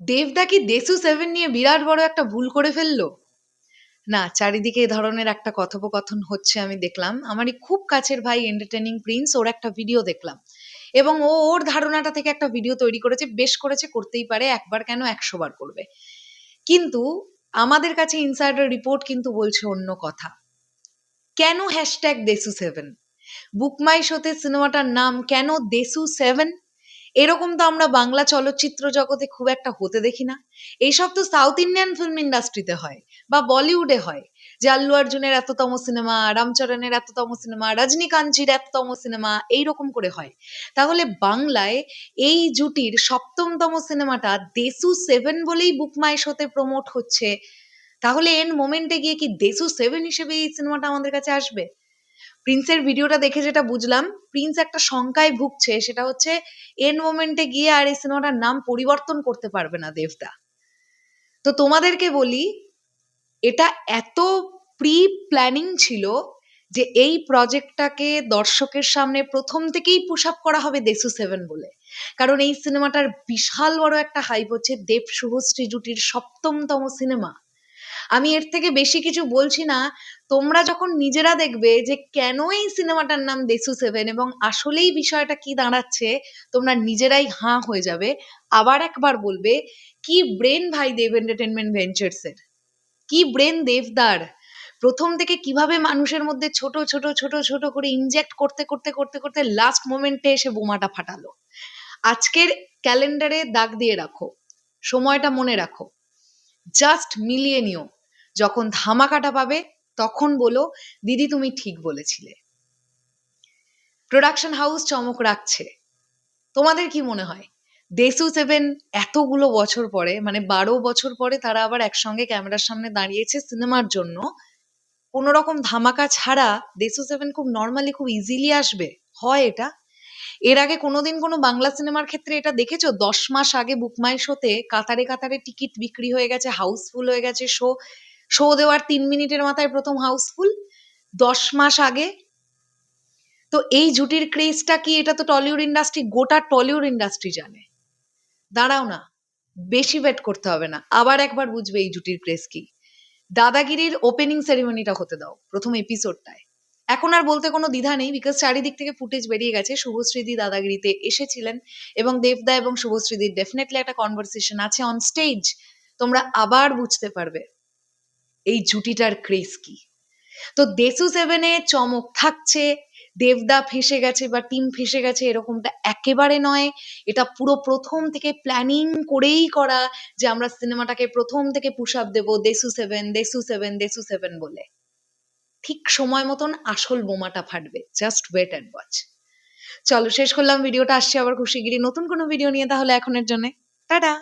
দেবদা কি দেশু 7 নিয়ে বিরাট বড় একটা ভুল করে ফেললো? না, চারিদিকে এ ধরনের একটা কথোপকথন হচ্ছে আমি দেখলাম। আমারই খুব কাছের ভাই এন্টারটেইনিং প্রিন্স, ওর একটা ভিডিও দেখলাম। এবং ও ওর ধারণাটা থেকে একটা ভিডিও তৈরি করেছে, বেশ করেছে, করতেই পারে, একবার কেন ১০০ বার করবে। কিন্তু আমাদের কাছে ইনসাইডার রিপোর্ট কিন্তু বলছে অন্য কথা। কেন #দেশু7? বুক মাই শোতে সিনেমাটার নাম কেন দেশু7? এরকম তো আমরা বাংলা চলচ্চিত্র জগতে খুব একটা হতে দেখি না। এইসব তো সাউথ ইন্ডিয়ান ফিল্ম ইন্ডাস্ট্রিতে হয় বা বলিউডে হয়, যে আল্লু অর্জুনের এততম সিনেমা, রামচরণের এততম সিনেমা, রজনীকান্তজির এততম সিনেমা, এইরকম করে হয়। তাহলে বাংলায় এই জুটির সপ্তমতম সিনেমাটা দেশু7 বলেই বুক মাই শোতে প্রমোট হচ্ছে। তাহলে এন্ড মোমেন্টে গিয়ে কি দেশু7 হিসেবে এই সিনেমাটা আমাদের কাছে আসবে? প্রিন্সের ভিডিওটা দেখে যেটা বুঝলাম, প্রিন্স একটা শঙ্কায় ভুগছে, সেটা হচ্ছে এন্ড মোমেন্টে গিয়ে আর এই সিনেমাটার নাম পরিবর্তন করতে পারবে না দেবদা। তো তোমাদেরকে বলি, এটা এত প্রি প্ল্যানিং ছিল যে এই প্রজেক্টটাকে দর্শকের সামনে প্রথম থেকেই পুশ আপ করা হবে দেশু7 বলে। কারণ এই সিনেমাটার বিশাল বড় একটা হাইপ হচ্ছে, দেব শুভশ্রী জুটির সপ্তমতম সিনেমা। আমি এর থেকে বেশি কিছু বলছি না। তোমরা যখন নিজেরা দেখবে যে কেন এই সিনেমাটার নাম দেশু7 এবং আসলেই বিষয়টা কি দাঁড়াচ্ছে, তোমরা নিজেরাই হাঁ হয়ে যাবে। আবার একবার বলবে, কি ব্রেন ভাই দেব এন্টারটেনমেন্ট ভেঞ্চার্স এর, কি ব্রেন দেবদার! প্রথম থেকে কিভাবে মানুষের মধ্যে ছোট ছোট ছোট ছোট করে ইনজেক্ট করতে করতে করতে করতে লাস্ট মোমেন্টে এসে বোমাটা ফাটালো। আজকের ক্যালেন্ডারে দাগ দিয়ে রাখো, সময়টা মনে রাখো, জাস্ট মিলিয়ে নিও। যখন ধামাকাটা পাবে তখন বলো, দিদি তুমি ঠিক বলেছিলে। প্রোডাকশন হাউস চমক রাখছে। তোমাদের কি মনে হয় দেশু7 এতগুলো বছর পরে, মানে ১২ বছর পরে তারা আবার একসঙ্গে ক্যামেরার সামনে দাঁড়িয়েছে সিনেমার জন্য, কোনো রকম ধামাকা ছাড়া দেশু7 খুব নর্মালি, খুব ইজিলি আসবে? হয় এটা? এর আগে কোনোদিন কোনো বাংলা সিনেমার ক্ষেত্রে এটা দেখেছো? ১০ মাস আগে বুক মাই শোতে কাতারে কাতারে টিকিট বিক্রি হয়ে গেছে, হাউসফুল হয়ে গেছে, শো শো দেওয়ার ৩ মিনিটের মাথায় প্রথম হাউসফুল, ১০ মাস আগে। তো এই জুটির ক্রেজটা কি, এটা তো টলিউড ইন্ডাস্ট্রি, গোটা টলিউড ইন্ডাস্ট্রি জানে। দাঁড়াও না, বেশি ওয়েট করতে হবে না, আবার একবার বুঝবে এই জুটির ক্রেজ কি। দাদাগিরির ওপেনিং সেরিমনিটা হতে দাও প্রথম এপিসোডটায়। এখন আর বলতে কোনো দ্বিধা নেই, বিকজ চারিদিক থেকে ফুটেজ বেরিয়ে গেছে। শুভশ্রীদি দাদাগিরিতে এসেছিলেন এবং দেবদা এবং শুভশ্রীদির ডেফিনেটলি একটা কনভারসেশন আছে অন স্টেজ। তোমরা আবার বুঝতে পারবে এই জুটিটার ক্রেজ কি। তো দেশু7-এ চমক থাকছে, দেবদা ফেঁসে গেছে বা টিম ফেঁসে গেছে এরকমটা একেবারে নয়। এটা পুরো প্রথম থেকে প্ল্যানিং করেই করা, যে আমরা সিনেমাটাকে প্রথম থেকে পুশ আপ দেবো দেশু7 দেশু7 দেশু7 বলে। ঠিক সময় মতন আসল বোমাটা ফাটবে, জাস্ট ওয়েট অ্যান্ড ওয়াচ। চলো শেষ করলাম ভিডিওটা, আসছি আবার খুব শিগগিরই নতুন কোনো ভিডিও নিয়ে, তাহলে এখনের জন্য টাটা।